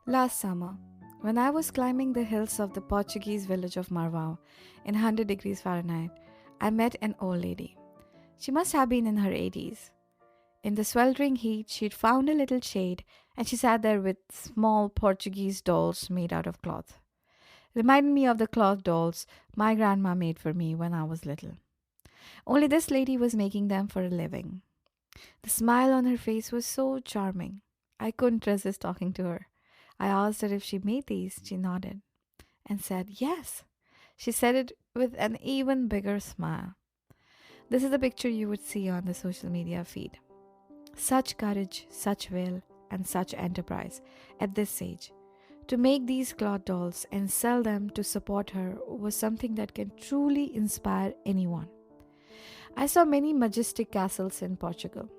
Last summer, when I was climbing the hills of the Portuguese village of Marvão in 100 degrees Fahrenheit, I met an old lady. She must have been in her 80s. In the sweltering heat, she'd found a little shade and she sat there with small Portuguese dolls made out of cloth. Reminded me of the cloth dolls my grandma made for me when I was little. Only this lady was making them for a living. The smile on her face was so charming. I couldn't resist talking to her. I asked her if she made these. She nodded and said yes. She said it with an even bigger smile. This is the picture you would see on the social media feed. Such courage, such will, and such enterprise at this age. To make these cloth dolls and sell them to support her was something that can truly inspire anyone. I saw many majestic castles in Portugal.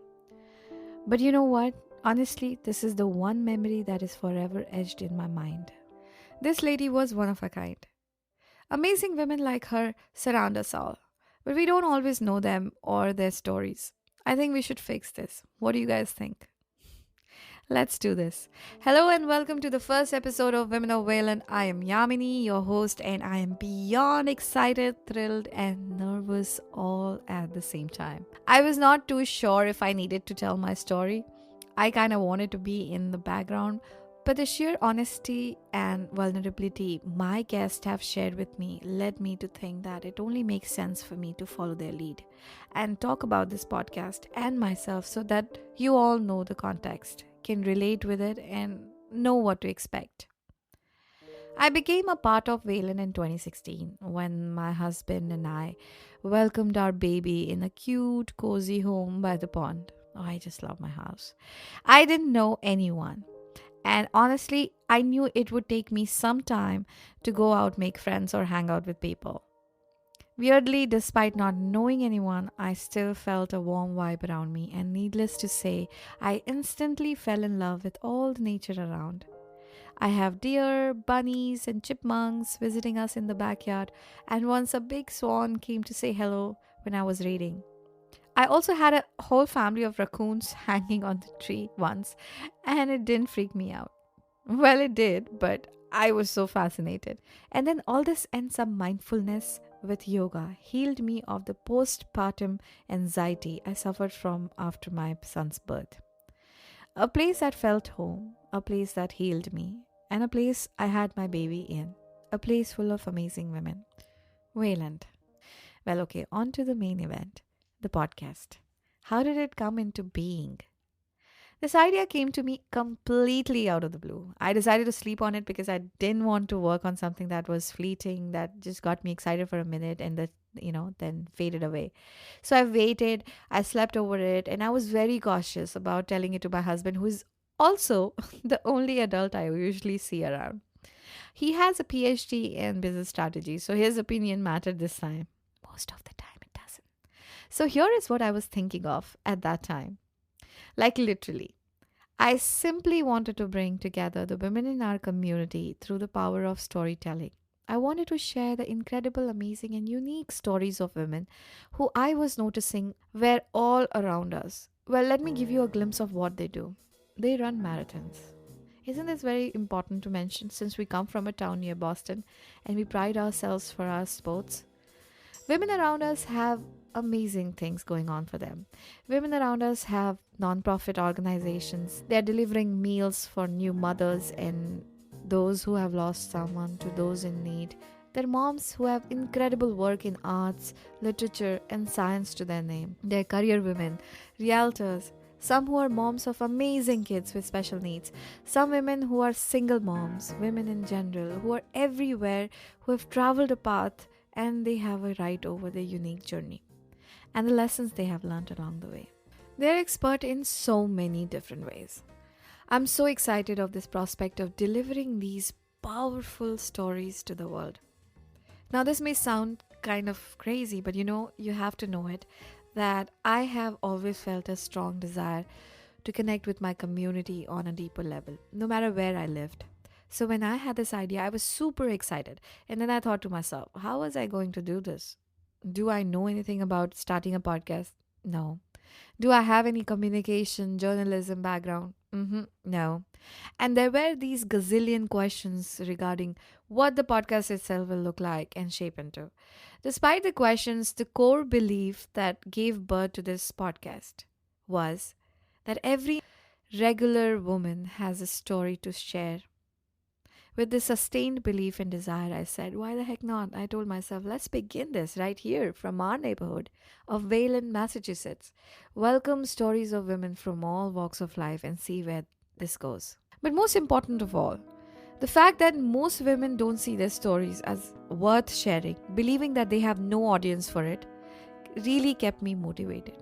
But you know what? Honestly, this is the one memory that is forever etched in my mind. This lady was one of a kind. Amazing women like her surround us all, but we don't always know them or their stories. I think we should fix this. What do you guys think? Let's do this. Hello and welcome to the first episode of Women of Wayland. I am Yamini, your host, and I am beyond excited, thrilled, and nervous all at the same time. I was not too sure if I needed to tell my story. I kind of wanted to be in the background, but the sheer honesty and vulnerability my guests have shared with me led me to think that it only makes sense for me to follow their lead and talk about this podcast and myself so that you all know the context, can relate with it, and know what to expect. I became a part of Wayland in 2016 when my husband and I welcomed our baby in a cute, cozy home by the pond. Oh, I just love my house. I didn't know anyone. And honestly, I knew it would take me some time to go out, make friends, or hang out with people. Weirdly, despite not knowing anyone, I still felt a warm vibe around me, and needless to say, I instantly fell in love with all the nature around. I have deer, bunnies, and chipmunks visiting us in the backyard, and once a big swan came to say hello when I was reading. I also had a whole family of raccoons hanging on the tree once, and it didn't freak me out. Well, it did, but I was so fascinated. And then all this and some mindfulness with yoga healed me of the postpartum anxiety I suffered from after my son's birth. A place that felt home, a place that healed me, and a place I had my baby in. A place full of amazing women. Wayland. Well, okay, on to the main event, the podcast. How did it come into being? This idea came to me completely out of the blue. I decided to sleep on it because I didn't want to work on something that was fleeting, that just got me excited for a minute and that, then faded away. So I waited, I slept over it, and I was very cautious about telling it to my husband, who is also the only adult I usually see around. He has a PhD in business strategy, so his opinion mattered this time. Most of the time, it doesn't. So here is what I was thinking of at that time. Like literally, I simply wanted to bring together the women in our community through the power of storytelling. I wanted to share the incredible, amazing, and unique stories of women who I was noticing were all around us. Well, let me give you a glimpse of what they do. They run marathons. Isn't this very important to mention since we come from a town near Boston and we pride ourselves for our sports? Women around us have amazing things going on for them. Women around us have non-profit organizations. They're delivering meals for new mothers and those who have lost someone to those in need. They're moms who have incredible work in arts, literature, and science to their name. They're career women, realtors, some who are moms of amazing kids with special needs, some women who are single moms, women in general, who are everywhere, who have traveled a path and they have a right over their unique journey and the lessons they have learned along the way. They're expert in so many different ways. I'm so excited of this prospect of delivering these powerful stories to the world. Now, this may sound kind of crazy, but you have to know it that I have always felt a strong desire to connect with my community on a deeper level, no matter where I lived. So when I had this idea, I was super excited. And then I thought to myself, how was I going to do this? Do I know anything about starting a podcast? No. Do I have any communication, journalism background? No. And there were these gazillion questions regarding what the podcast itself will look like and shape into. Despite the questions, the core belief that gave birth to this podcast was that every regular woman has a story to share. With this sustained belief and desire, I said, why the heck not? I told myself, let's begin this right here from our neighborhood of Wayland, Massachusetts. Welcome stories of women from all walks of life and see where this goes. But most important of all, the fact that most women don't see their stories as worth sharing, believing that they have no audience for it, really kept me motivated.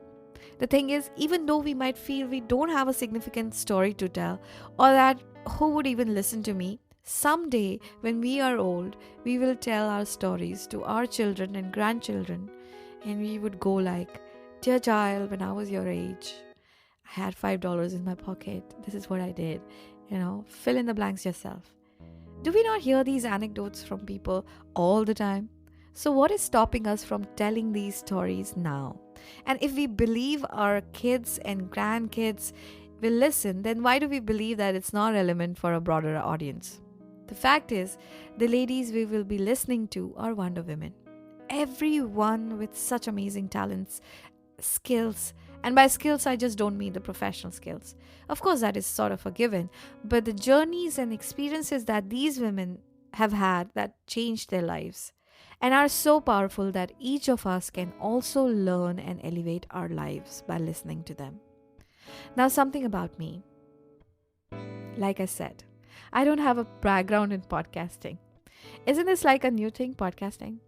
The thing is, even though we might feel we don't have a significant story to tell, or that who would even listen to me, someday when we are old, we will tell our stories to our children and grandchildren, and we would go like, dear child, when I was your age, I had $5 in my pocket. This is what I did. Fill in the blanks yourself. Do we not hear these anecdotes from people all the time? So, what is stopping us from telling these stories now? And if we believe our kids and grandkids will listen, then why do we believe that it's not relevant for a broader audience? The fact is, the ladies we will be listening to are Wonder Women. Everyone with such amazing talents, skills, and by skills, I just don't mean the professional skills. Of course, that is sort of a given, but the journeys and experiences that these women have had that changed their lives and are so powerful that each of us can also learn and elevate our lives by listening to them. Now, something about me. Like I said, I don't have a background in podcasting. Isn't this like a new thing, podcasting?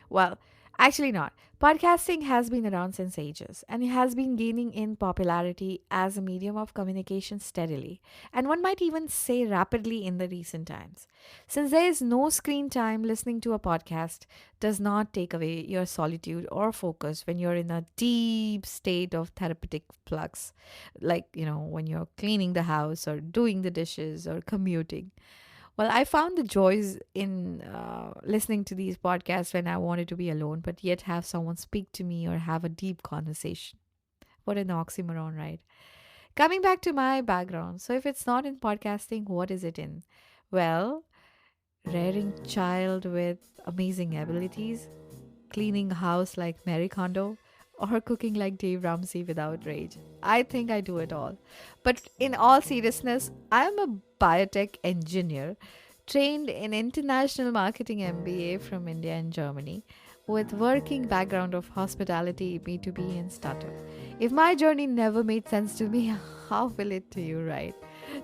Well, actually not. Podcasting has been around since ages and it has been gaining in popularity as a medium of communication steadily, and one might even say rapidly in the recent times. Since there is no screen time, listening to a podcast does not take away your solitude or focus when you're in a deep state of therapeutic flux, like, when you're cleaning the house or doing the dishes or commuting. Well, I found the joys in listening to these podcasts when I wanted to be alone, but yet have someone speak to me or have a deep conversation. What an oxymoron, right? Coming back to my background. So, if it's not in podcasting, what is it in? Well, rearing child with amazing abilities, cleaning a house like Mary Kondo, or cooking like Dave Ramsey without rage. I think I do it all. But in all seriousness, I am a biotech engineer trained in international marketing MBA from India and Germany with working background of hospitality, B2B and startup. If my journey never made sense to me, how will it to you, right?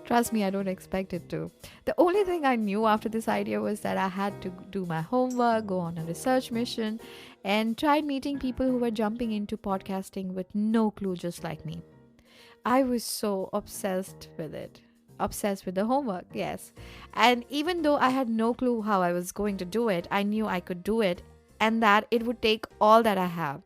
Trust me, I don't expect it to. The only thing I knew after this idea was that I had to do my homework, go on a research mission, and tried meeting people who were jumping into podcasting with no clue, just like me. I was so obsessed with it. Obsessed with the homework, yes. And even though I had no clue how I was going to do it, I knew I could do it and that it would take all that I have.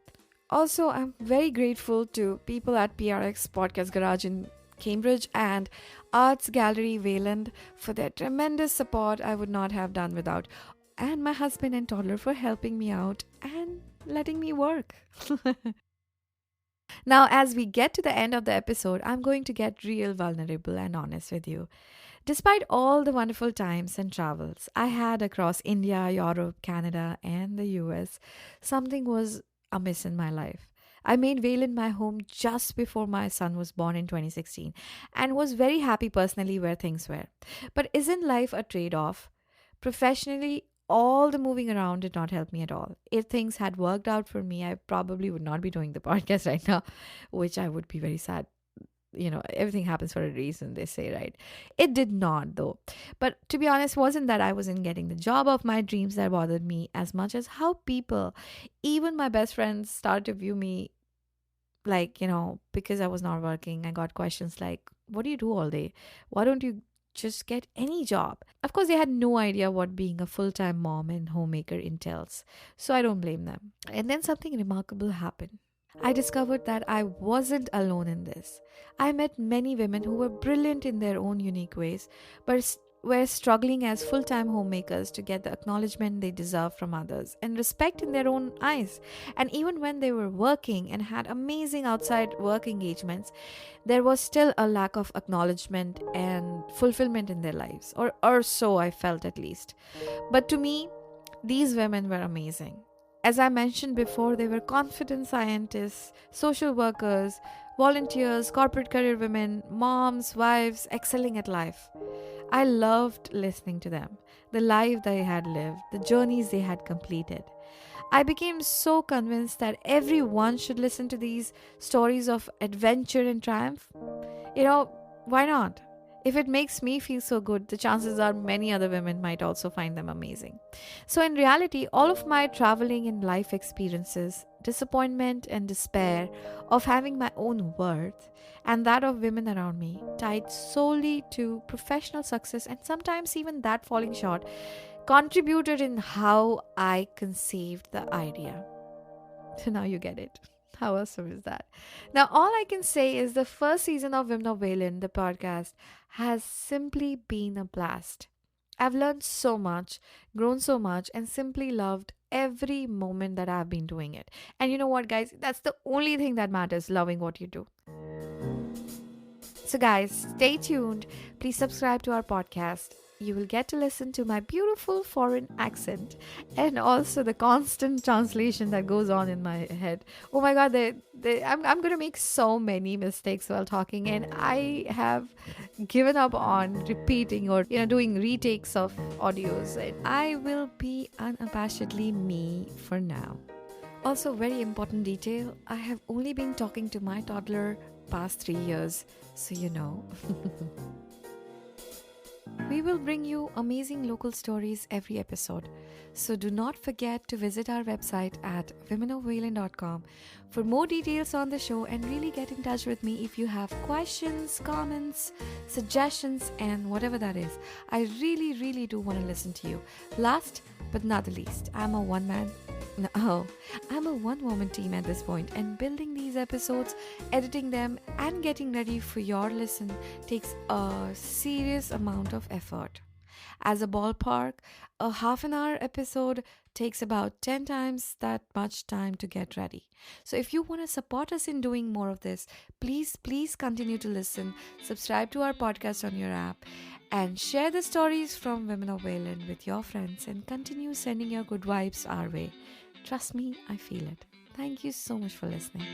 Also, I'm very grateful to people at PRX Podcast Garage in Cambridge and Arts Gallery Wayland for their tremendous support I would not have done without. And my husband and toddler for helping me out and letting me work. Now, as we get to the end of the episode, I'm going to get real vulnerable and honest with you. Despite all the wonderful times and travels I had across India, Europe, Canada, and the US, something was amiss in my life. I made Wayland my home just before my son was born in 2016 and was very happy personally where things were. But isn't life a trade off? Professionally, all the moving around did not help me at all. If things had worked out for me, I probably would not be doing the podcast right now, which I would be very sad. Everything happens for a reason, they say, right? It did not, though. But to be honest, wasn't that I wasn't getting the job of my dreams that bothered me as much as how people, even my best friends, started to view me like, because I was not working. I got questions like, what do you do all day? Why don't you just get any job? Of course, they had no idea what being a full-time mom and homemaker entails. So I don't blame them. And then something remarkable happened. I discovered that I wasn't alone in this. I met many women who were brilliant in their own unique ways, but were struggling as full time homemakers to get the acknowledgement they deserve from others and respect in their own eyes. And even when they were working and had amazing outside work engagements, there was still a lack of acknowledgement and fulfillment in their lives, or so I felt at least. But to me, these women were amazing. As I mentioned before, they were confident scientists, social workers, volunteers, corporate career women, moms, wives, excelling at life. I loved listening to them, the life they had lived, the journeys they had completed. I became so convinced that everyone should listen to these stories of adventure and triumph. You know, why not? If it makes me feel so good, the chances are many other women might also find them amazing. So, in reality, all of my traveling and life experiences, disappointment and despair of having my own worth, and that of women around me, tied solely to professional success and sometimes even that falling short, contributed in how I conceived the idea. So now you get it. How awesome is that? Now, all I can say is the first season of Women of Wayland, the podcast, has simply been a blast. I've learned so much, grown so much, and simply loved every moment that I've been doing it. And you know what, guys? That's the only thing that matters, loving what you do. So, guys, stay tuned. Please subscribe to our podcast. You will get to listen to my beautiful foreign accent and also the constant translation that goes on in my head. Oh my god, I'm going to make so many mistakes while talking, and I have given up on repeating or doing retakes of audios. And I will be unabashedly me for now. Also, very important detail, I have only been talking to my toddler past 3 years, so you know. We will bring you amazing local stories every episode. So do not forget to visit our website at womenofwayland.com for more details on the show, and really get in touch with me if you have questions, comments, suggestions, and whatever that is. I really, really do want to listen to you. Last but not the least, I'm a one-woman team at this point, and building these episodes, editing them, and getting ready for your listen takes a serious amount of effort. As a ballpark, a half an hour episode takes about 10 times that much time to get ready. So if you want to support us in doing more of this, please continue to listen, subscribe to our podcast on your app, and share the stories from Women of Wayland with your friends, and continue sending your good vibes our way. Trust me, I feel it. Thank you so much for listening.